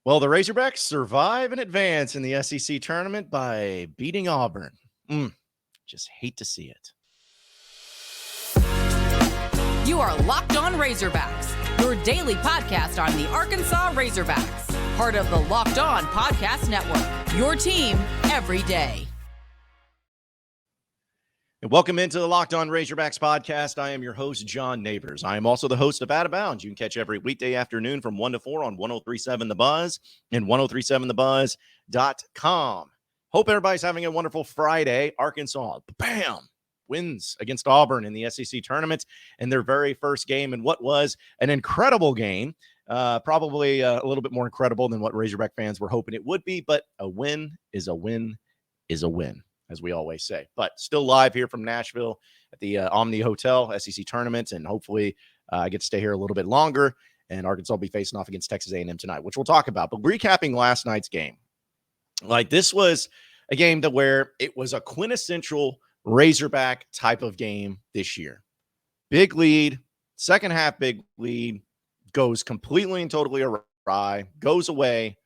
Well, the Razorbacks survive and advance in the SEC tournament by beating Auburn. Just hate to see it. You are Locked On Razorbacks, your daily podcast on the Arkansas Razorbacks, part of the Locked On Podcast Network, your team every day. And welcome into the Locked On Razorbacks podcast. I am your host, John Nabors. I am also the host of Out of Bounds. You can catch every weekday afternoon from 1 to 4 on 103.7 The Buzz and 103.7thebuzz.com. Hope everybody's having a wonderful Friday. Arkansas, bam, wins against Auburn in the SEC tournament in their very first game in what was an incredible game. Probably a little bit more incredible than what Razorback fans were hoping it would be, but a win is a win is a win, as we always say. But still live here from Nashville at the Omni Hotel SEC tournament, and hopefully I get to stay here a little bit longer, and Arkansas will be facing off against Texas A&M tonight, which we'll talk about. But recapping last night's game, this was a game to where it was a quintessential Razorback type of game this year. Big lead, second half big lead, goes completely and totally awry, goes away,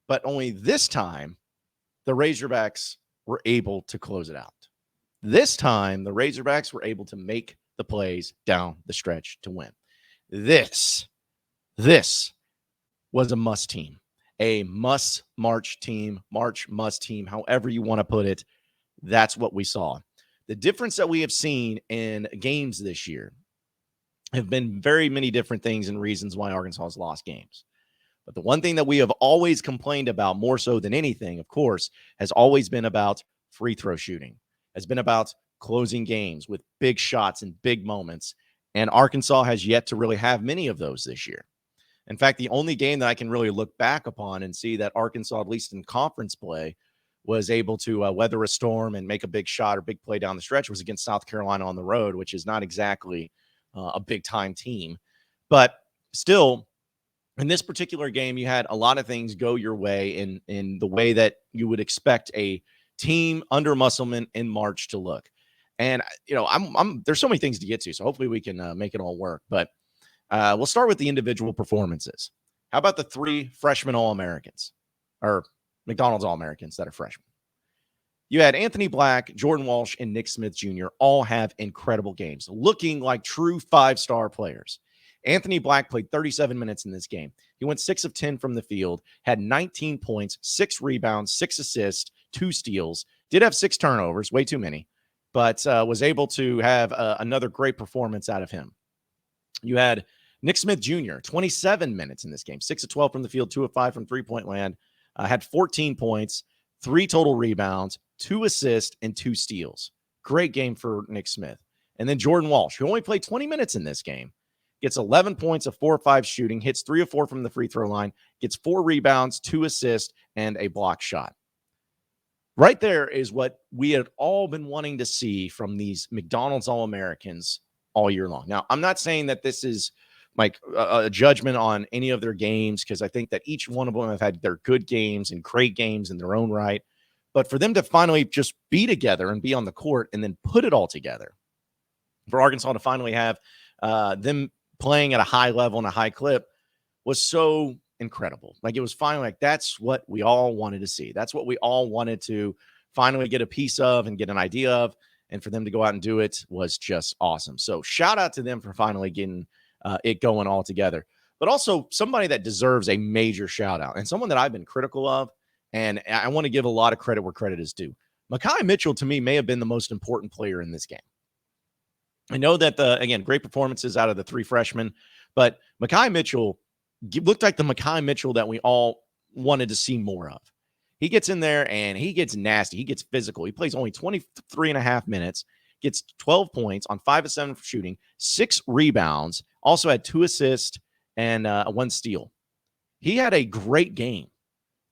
but only this time the Razorbacks were able to close it out. This time, the Razorbacks were able to make the plays down the stretch to win. This was a must team, a must march team, must team, however you want to put it. That's what we saw. The difference that we have seen in games this year have been very many different things and reasons why Arkansas has lost games. But the one thing that we have always complained about, more so than anything, of course, has always been about free throw shooting, has been about closing games with big shots and big moments. And Arkansas has yet to really have many of those this year. In fact, the only game that I can really look back upon and see that Arkansas, at least in conference play, was able to weather a storm and make a big shot or big play down the stretch was against South Carolina on the road, which is not exactly a big-time team. But still, in this particular game, you had a lot of things go your way in the way that you would expect a team under Musselman in March to look. And, there's so many things to get to, so hopefully we can make it all work. But we'll start with the individual performances. How about the three freshman All-Americans, or McDonald's All-Americans that are freshmen? You had Anthony Black, Jordan Walsh, and Nick Smith Jr. all have incredible games, looking like true five-star players. Anthony Black played 37 minutes in this game. He went 6 of 10 from the field, had 19 points, 6 rebounds, 6 assists, 2 steals, did have 6 turnovers, way too many, but was able to have another great performance out of him. You had Nick Smith Jr., 27 minutes in this game, 6 of 12 from the field, 2 of 5 from three-point land, had 14 points, 3 total rebounds, 2 assists, and 2 steals. Great game for Nick Smith. And then Jordan Walsh, who only played 20 minutes in this game, gets 11 points of 4 of 5 shooting, hits 3 of 4 from the free throw line, gets 4 rebounds, 2 assists, and a block shot. Right there is what we had all been wanting to see from these McDonald's All-Americans all year long. Now, I'm not saying that this is like a judgment on any of their games, because I think that each one of them have had their good games and great games in their own right. But for them to finally just be together and be on the court and then put it all together, for Arkansas to finally have them playing at a high level and a high clip, was so incredible. Like, it was finally like, that's what we all wanted to see. That's what we all wanted to finally get a piece of and get an idea of. And for them to go out and do it was just awesome. So shout out to them for finally getting it going all together. But also somebody that deserves a major shout out, and someone that I've been critical of, and I want to give a lot of credit where credit is due. Mekhi Mitchell, to me, may have been the most important player in this game. I know that, again, great performances out of the 3 freshmen, but Mekhi Mitchell looked like the Mekhi Mitchell that we all wanted to see more of. He gets in there and he gets nasty. He gets physical. He plays only 23 and a half minutes, gets 12 points on 5 of 7 for shooting, 6 rebounds, also had 2 assists and 1 steal. He had a great game.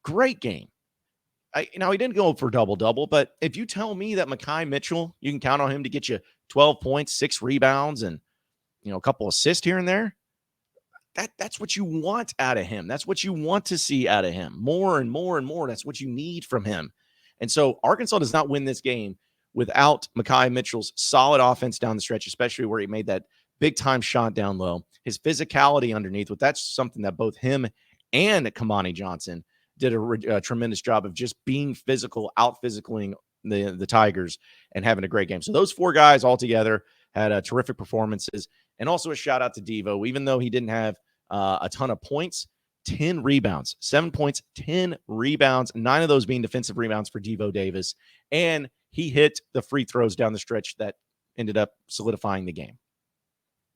Great game. Now, he didn't go for double-double, but if you tell me that Mekhi Mitchell, you can count on him to get you 12 points, 6 rebounds, and a couple assists here and there, that's what you want out of him. That's what you want to see out of him. More and more and more. That's what you need from him. And so Arkansas does not win this game without Mekhi Mitchell's solid offense down the stretch, especially where he made that big-time shot down low. His physicality underneath, that's something that both him and Kamani Johnson did a tremendous job of just being physical, out-physicaling the Tigers and having a great game. So those 4 guys all together had terrific performances. And also a shout-out to Devo. Even though he didn't have a ton of points, 10 rebounds, 7 points, 10 rebounds, 9 of those being defensive rebounds for Devo Davis. And he hit the free throws down the stretch that ended up solidifying the game.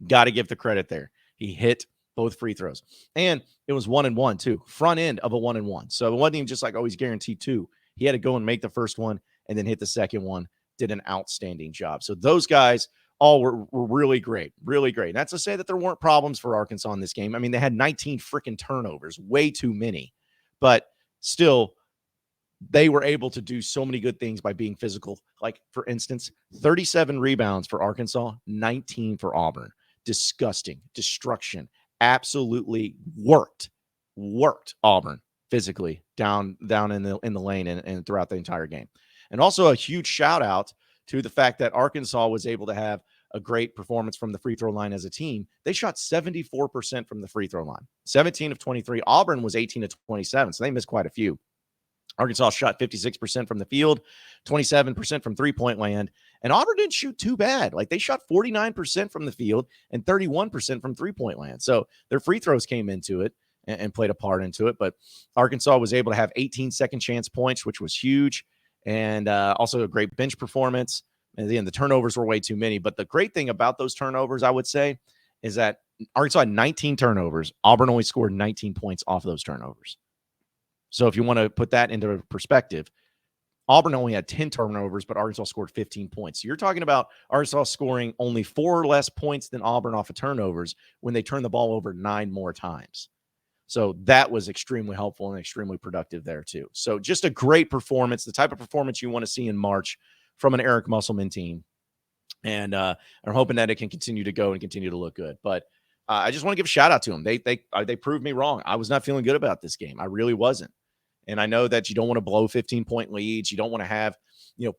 Got to give the credit there. He hit both free throws. And it was 1-1 too. Front end of a 1-1. So it wasn't even just like, oh, he's guaranteed 2. He had to go and make the first one and then hit the second one. Did an outstanding job. So those guys all were really great. Really great. And that's to say that there weren't problems for Arkansas in this game. I mean, they had 19 freaking turnovers, way too many. But still, they were able to do so many good things by being physical. Like, for instance, 37 rebounds for Arkansas, 19 for Auburn. Disgusting. Destruction. Absolutely worked Auburn physically down in the lane and throughout the entire game. And also a huge shout out to the fact that Arkansas was able to have a great performance from the free throw line as a team. They shot 74% from the free throw line, 17 of 23. Auburn was 18 of 27, so they missed quite a few. Arkansas shot 56% from the field, 27% from three-point land, and Auburn didn't shoot too bad. Like, they shot 49% from the field and 31% from three-point land. So their free throws came into it and played a part into it. But Arkansas was able to have 18 second chance points, which was huge, and also a great bench performance. And again, the turnovers were way too many. But the great thing about those turnovers, I would say, is that Arkansas had 19 turnovers. Auburn only scored 19 points off of those turnovers. So if you want to put that into perspective, Auburn only had 10 turnovers, but Arkansas scored 15 points. So you're talking about Arkansas scoring only 4 less points than Auburn off of turnovers when they turned the ball over 9 more times. So that was extremely helpful and extremely productive there too. So just a great performance, the type of performance you want to see in March from an Eric Musselman team. And I'm hoping that it can continue to go and continue to look good. But I just want to give a shout out to them. They proved me wrong. I was not feeling good about this game. I really wasn't. And I know that you don't want to blow 15-point leads. You don't want to have,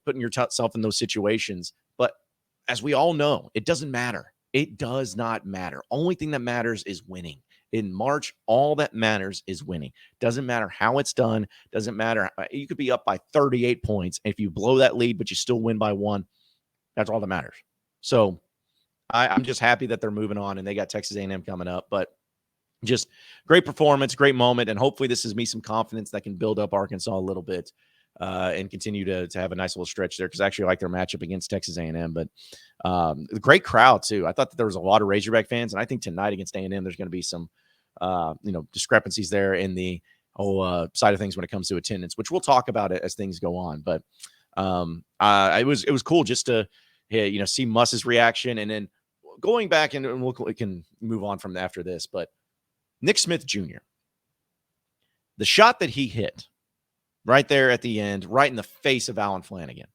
putting yourself in those situations. But as we all know, it doesn't matter. It does not matter. Only thing that matters is winning. In March, all that matters is winning. Doesn't matter how it's done. Doesn't matter. You could be up by 38 points. And if you blow that lead, but you still win by 1, that's all that matters. So I'm just happy that they're moving on and they got Texas A&M coming up. But just great performance, great moment, and hopefully this is me some confidence that can build up Arkansas a little bit and continue to have a nice little stretch there, because I actually like their matchup against Texas A&M. But great crowd, too. I thought that there was a lot of Razorback fans, and I think tonight against A&M there's going to be some discrepancies there in the whole side of things when it comes to attendance, which we'll talk about it as things go on. But it was cool just to see Muss's reaction, and then going back and we can move on from after this, but Nick Smith Jr., the shot that he hit right there at the end, right in the face of Alan Flanagan,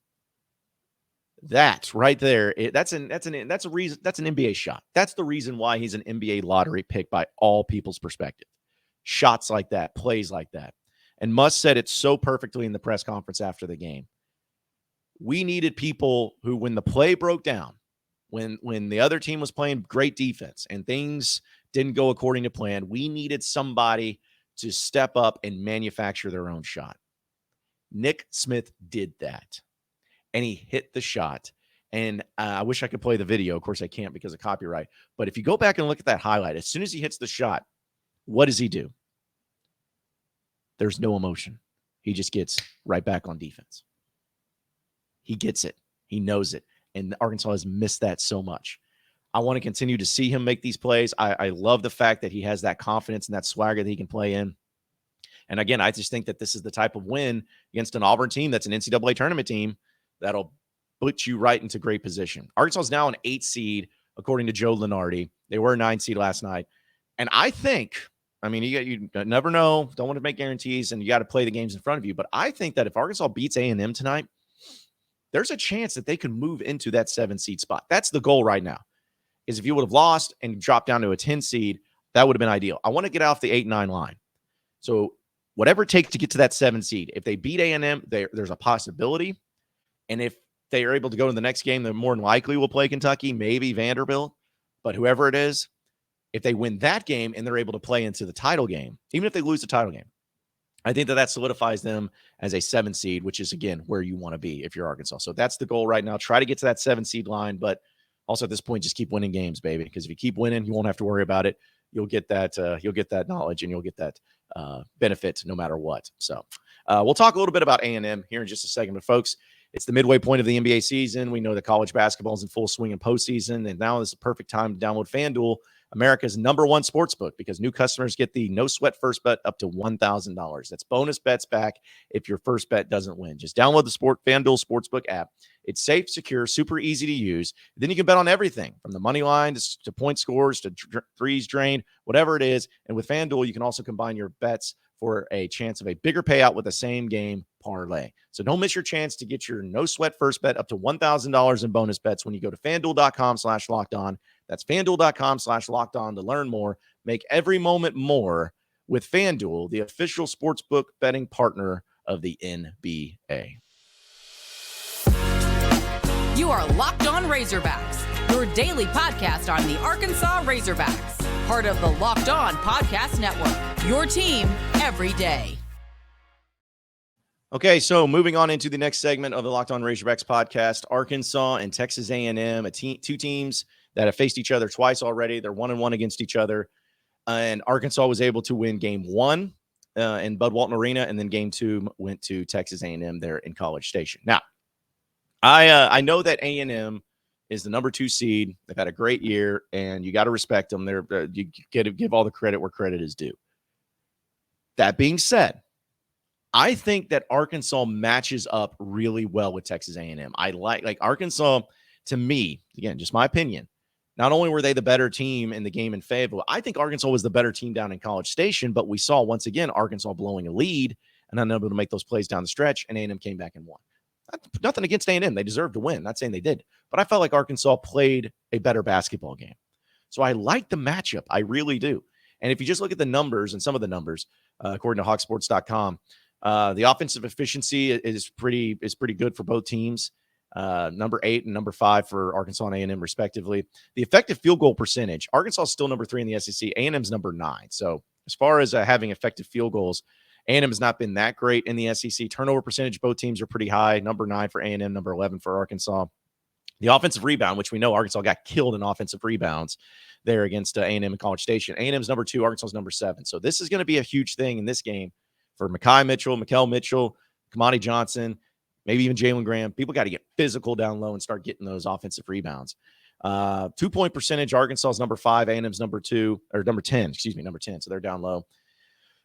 that's right there. That's an NBA shot. That's the reason why he's an NBA lottery pick by all people's perspective. Shots like that, plays like that. And Muss said it so perfectly in the press conference after the game. We needed people who, when the play broke down, when the other team was playing great defense and things didn't go according to plan, we needed somebody to step up and manufacture their own shot. Nick Smith did that, and he hit the shot. And I wish I could play the video. Of course, I can't because of copyright. But if you go back and look at that highlight, as soon as he hits the shot, what does he do? There's no emotion. He just gets right back on defense. He gets it. He knows it. And Arkansas has missed that so much. I want to continue to see him make these plays. I love the fact that he has that confidence and that swagger that he can play in. And again, I just think that this is the type of win against an Auburn team that's an NCAA tournament team that'll put you right into great position. Arkansas is now an 8 seed, according to Joe Lunardi. They were a 9 seed last night. And I think, you never know. Don't want to make guarantees, and you got to play the games in front of you. But I think that if Arkansas beats A&M tonight, there's a chance that they can move into that 7 seed spot. That's the goal right now. Is if you would have lost and dropped down to a 10 seed, that would have been ideal. I want to get off the 8-9 line. So whatever it takes to get to that 7 seed, if they beat A&M, there's a possibility. And if they are able to go to the next game, they more than likely will play Kentucky, maybe Vanderbilt. But whoever it is, If they win that game and they're able to play into the title game, even if they lose the title game, I think that solidifies them as a 7 seed, which is, again, where you want to be if you're Arkansas. So that's the goal right now. Try to get to that 7 seed line, but also at this point, just keep winning games, baby. Because if you keep winning, you won't have to worry about it. You'll get that knowledge and you'll get that benefit no matter what. So we'll talk a little bit about A&M here in just a second. But folks, it's the midway point of the NBA season. We know that college basketball is in full swing in postseason, and now is the perfect time to download FanDuel, America's #1 sportsbook, because new customers get the no sweat first bet up to $1,000. That's bonus bets back if your first bet doesn't win. Just download the FanDuel Sportsbook app. It's safe, secure, super easy to use. Then you can bet on everything from the money line to point scores to threes drained, whatever it is. And with FanDuel, you can also combine your bets for a chance of a bigger payout with the same game parlay. So don't miss your chance to get your no sweat first bet up to $1,000 in bonus bets when you go to FanDuel.com/lockedon. That's FanDuel.com/lockedon to learn more. Make every moment more with FanDuel, the official sportsbook betting partner of the NBA. You are Locked On Razorbacks, your daily podcast on the Arkansas Razorbacks, part of the Locked On Podcast Network, your team every day. Okay, so moving on into the next segment of the Locked On Razorbacks podcast, Arkansas and Texas A&M, two teams that have faced each other twice already. They're 1-1 against each other, and Arkansas was able to win game 1 in Bud Walton Arena, and then game 2 went to Texas A&M there in College Station. Now, I know that A&M is the #2 seed. They've had a great year, and you got to respect them. You got to give all the credit where credit is due. That being said, I think that Arkansas matches up really well with Texas A&M. I like Arkansas, to me, again, just my opinion. Not only were they the better team in the game in Fayetteville, I think Arkansas was the better team down in College Station, but we saw once again Arkansas blowing a lead and unable to make those plays down the stretch, and A&M came back and won. Nothing against A&M. They deserved to win. Not saying they did, but I felt like Arkansas played a better basketball game. So I like the matchup. I really do. And if you just look at the numbers and some of the numbers, according to hogsports.com, the offensive efficiency is pretty good for both teams. Number 8 and number 5 for Arkansas and A&M respectively. The effective field goal percentage, Arkansas is still number 3 in the SEC. A&M's number 9. So as far as having effective field goals, A&M has not been that great in the SEC. Turnover percentage, both teams are pretty high. Number 9 for A&M, number 11 for Arkansas. The offensive rebound, which we know Arkansas got killed in offensive rebounds there against A&M in College Station. A&M's number 2, Arkansas's number 7. So this is going to be a huge thing in this game for Mekhi Mitchell, Mikael Mitchell, Kamani Johnson, maybe even Jalen Graham. People got to get physical down low and start getting those offensive rebounds. 2-point percentage, Arkansas's number 5, A&M's number 10. So they're down low.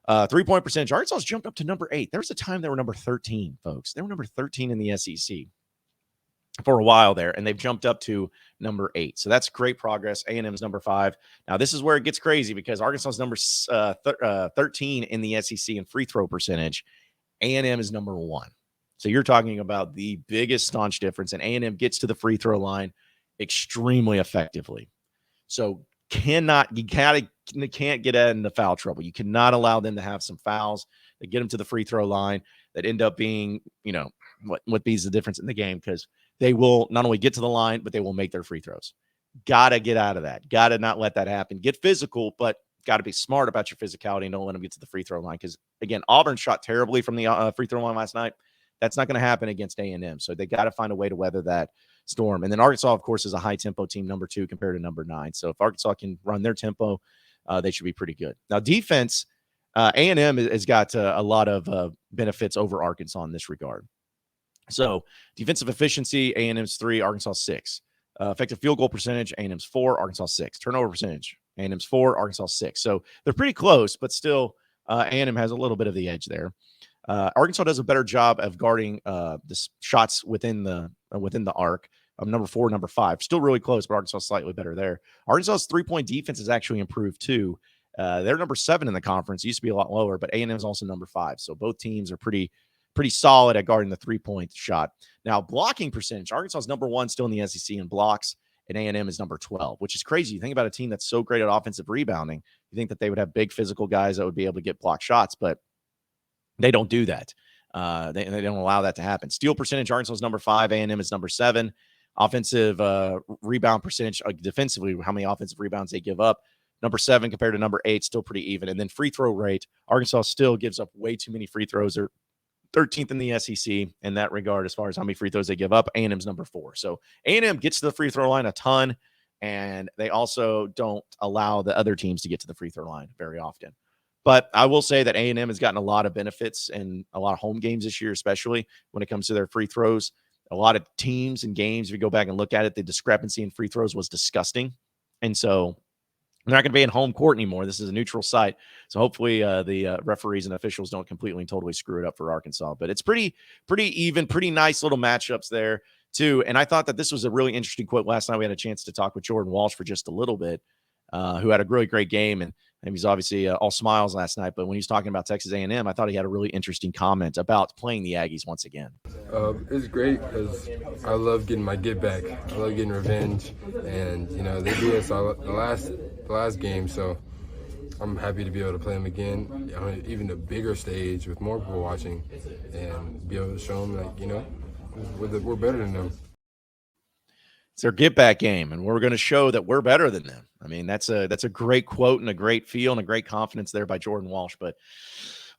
3-point percentage, Arkansas's jumped up to number 8. There was a time they were number 13, folks. They were number 13 in the SEC for a while there, and they've jumped up to number 8. So that's great progress. A&M's number 5. Now, this is where it gets crazy because Arkansas's number 13 in the SEC in free throw percentage. A&M is number 1. So you're talking about the biggest staunch difference, and A&M gets to the free throw line extremely effectively. So you can't get into foul trouble. You cannot allow them to have some fouls that get them to the free throw line that end up being, what be the difference in the game, because they will not only get to the line, but they will make their free throws. Got to get out of that. Got to not let that happen. Get physical, but got to be smart about your physicality and don't let them get to the free throw line. Because, again, Auburn shot terribly from the free throw line last night. That's not going to happen against A&M. So they got to find a way to weather that storm. And then Arkansas, of course, is a high-tempo team, number 2 compared to number 9. So if Arkansas can run their tempo, they should be pretty good. Now, defense, A&M has got a lot of benefits over Arkansas in this regard. So defensive efficiency, A&M's 3, Arkansas 6. Effective field goal percentage, A&M's 4, Arkansas 6. Turnover percentage, A&M's 4, Arkansas 6. So they're pretty close, but still A&M has a little bit of the edge there. Arkansas does a better job of guarding the shots within the arc. Number 4, number 5. Still really close, but Arkansas is slightly better there. Arkansas's 3-point defense has actually improved too. They're number 7 in the conference. It used to be a lot lower, but A&M is also number 5. So both teams are pretty solid at guarding the 3-point shot. Now, blocking percentage, Arkansas is number 1 still in the SEC in blocks, and A&M is number 12, which is crazy. You think about a team that's so great at offensive rebounding, you think that they would have big physical guys that would be able to get block shots, but they don't do that. They don't allow that to happen. Steal percentage, Arkansas is number 5, A&M is number 7. Offensive rebound percentage, defensively, how many offensive rebounds they give up. Number 7 compared to number 8, still pretty even. And then free throw rate, Arkansas still gives up way too many free throws. They're 13th in the SEC in that regard as far as how many free throws they give up. A&M's number 4. So A&M gets to the free throw line a ton, and they also don't allow the other teams to get to the free throw line very often. But I will say that A&M has gotten a lot of benefits in a lot of home games this year, especially when it comes to their free throws. A lot of teams and games, if you go back and look at it, the discrepancy in free throws was disgusting. And so they're not going to be in home court anymore. This is a neutral site. So hopefully the referees and officials don't completely and totally screw it up for Arkansas. But it's pretty even, pretty nice little matchups there too. And I thought that this was a really interesting quote. Last night we had a chance to talk with Jordan Walsh for just a little bit, who had a really great game. And he's obviously all smiles last night. But when he was talking about Texas A&M, I thought he had a really interesting comment about playing the Aggies once again. It's great because I love getting my get back. I love getting revenge. And, they beat us the last game, so I'm happy to be able to play them again on even a bigger stage with more people watching and be able to show them, we're better than them. It's their get back game, and we're going to show that we're better than them. I mean, that's a great quote and a great feel and a great confidence there by Jordan Walsh. But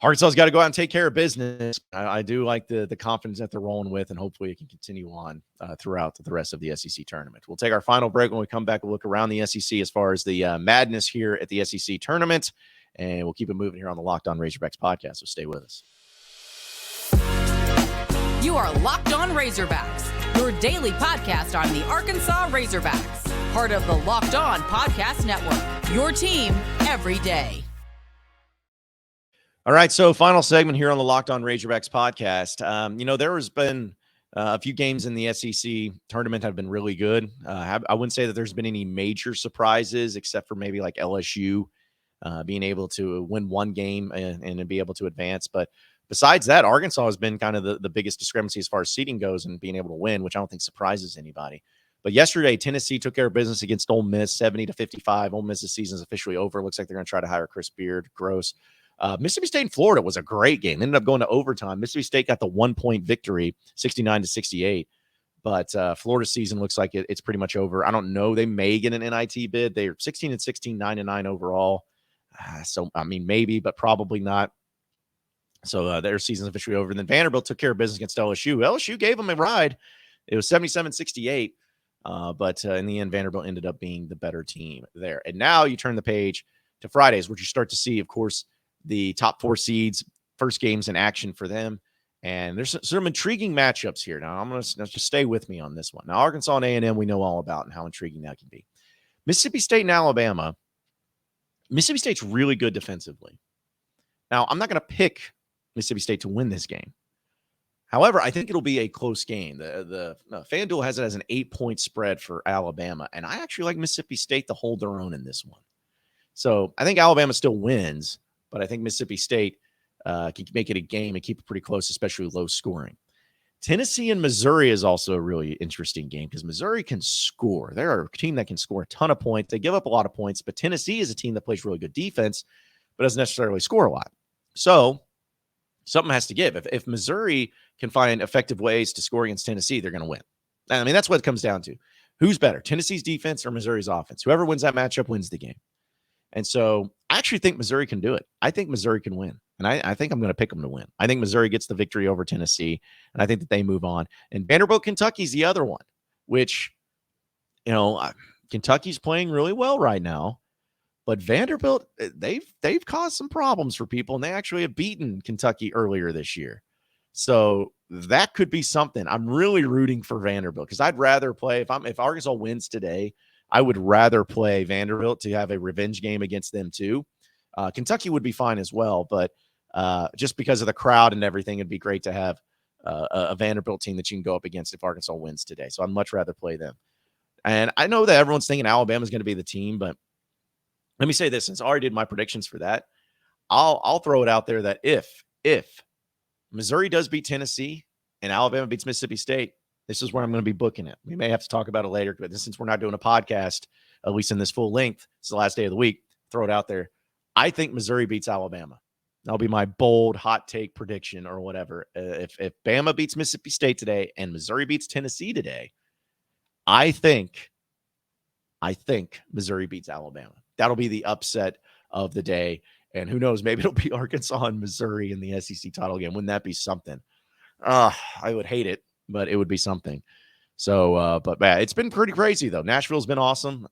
Arkansas's got to go out and take care of business. I do like the confidence that they're rolling with, and hopefully it can continue on throughout the rest of the SEC tournament. We'll take our final break. When we come back, we'll look around the SEC as far as the madness here at the SEC tournament, and we'll keep it moving here on the Locked On Razorbacks podcast, so stay with us. You are Locked On Razorbacks, your daily podcast on the Arkansas Razorbacks, part of the Locked On Podcast Network, your team every day. All right, so final segment here on the Locked On Razorbacks podcast. There has been a few games in the SEC tournament have been really good. I wouldn't say that there's been any major surprises except for maybe like LSU being able to win one game and be able to advance. But besides that, Arkansas has been kind of the biggest discrepancy as far as seeding goes and being able to win, which I don't think surprises anybody. But yesterday, Tennessee took care of business against Ole Miss, 70-55. Ole Miss's season is officially over. Looks like they're going to try to hire Chris Beard. Gross. Mississippi State and Florida was a great game. They ended up going to overtime. Mississippi State got the 1-point victory, 69-68. But Florida's season looks like it's pretty much over. I don't know. They may get an NIT bid. They're 16-16, 9-9 overall. So, I mean, maybe, but probably not. So their season's officially over. And then Vanderbilt took care of business against LSU. LSU gave them a ride. It was 77-68. But in the end, Vanderbilt ended up being the better team there. And now you turn the page to Fridays, where you start to see, of course, the top 4 seeds, first games in action for them. And there's some intriguing matchups here. Now, I'm going to just stay with me on this one. Now, Arkansas and A&M, we know all about and how intriguing that can be. Mississippi State and Alabama. Mississippi State's really good defensively. Now, I'm not going to pick Mississippi State to win this game. However, I think it'll be a close game. The FanDuel has it as an 8-point spread for Alabama, and I actually like Mississippi State to hold their own in this one. So I think Alabama still wins, but I think Mississippi State can make it a game and keep it pretty close, especially low scoring. Tennessee and Missouri is also a really interesting game because Missouri can score. They're a team that can score a ton of points. They give up a lot of points, but Tennessee is a team that plays really good defense, but doesn't necessarily score a lot. So something has to give. If Missouri can find effective ways to score against Tennessee, they're going to win. I mean, that's what it comes down to. Who's better, Tennessee's defense or Missouri's offense? Whoever wins that matchup wins the game. And so I actually think Missouri can do it. I think Missouri can win. And I think I'm going to pick them to win. I think Missouri gets the victory over Tennessee, and I think that they move on. And Vanderbilt, Kentucky's the other one, which, Kentucky's playing really well right now. But Vanderbilt, they've caused some problems for people, and they actually have beaten Kentucky earlier this year. So that could be something. I'm really rooting for Vanderbilt because I'd rather play if Arkansas wins today, I would rather play Vanderbilt to have a revenge game against them too. Kentucky would be fine as well, but just because of the crowd and everything, it'd be great to have a Vanderbilt team that you can go up against if Arkansas wins today. So I'd much rather play them. And I know that everyone's thinking Alabama's going to be the team, but let me say this, since I already did my predictions for that, I'll throw it out there that if Missouri does beat Tennessee and Alabama beats Mississippi State, this is where I'm going to be booking it. We may have to talk about it later, but since we're not doing a podcast, at least in this full length, it's the last day of the week, throw it out there. I think Missouri beats Alabama. That'll be my bold hot take prediction or whatever. If Bama beats Mississippi State today and Missouri beats Tennessee today, I think Missouri beats Alabama. That'll be the upset of the day. And who knows, maybe it'll be Arkansas and Missouri in the SEC title game. Wouldn't that be something? I would hate it, but it would be something. So, but it's been pretty crazy, though. Nashville's been awesome.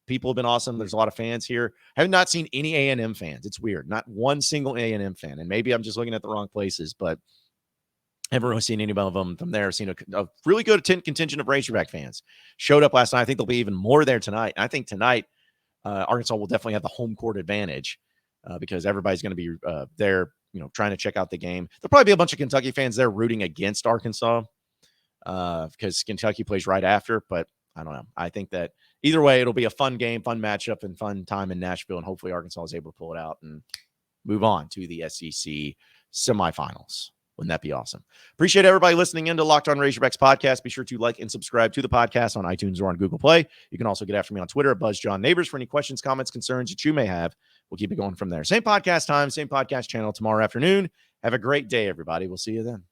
People have been awesome. There's a lot of fans here. I have not seen any A&M fans. It's weird. Not one single A&M fan. And maybe I'm just looking at the wrong places, but I haven't really seen any of them from there. I've seen a really good contingent of Razorback fans. Showed up last night. I think there'll be even more there tonight. And I think tonight, Arkansas will definitely have the home court advantage because everybody's going to be there, trying to check out the game. There'll probably be a bunch of Kentucky fans there rooting against Arkansas because Kentucky plays right after. But I don't know. I think that either way, it'll be a fun game, fun matchup, and fun time in Nashville. And hopefully Arkansas is able to pull it out and move on to the SEC semifinals. Wouldn't that be awesome? Appreciate everybody listening in to Locked On Razorbacks podcast. Be sure to like and subscribe to the podcast on iTunes or on Google Play. You can also get after me on Twitter at BuzzJohnNabors for any questions, comments, concerns that you may have. We'll keep it going from there. Same podcast time, same podcast channel tomorrow afternoon. Have a great day, everybody. We'll see you then.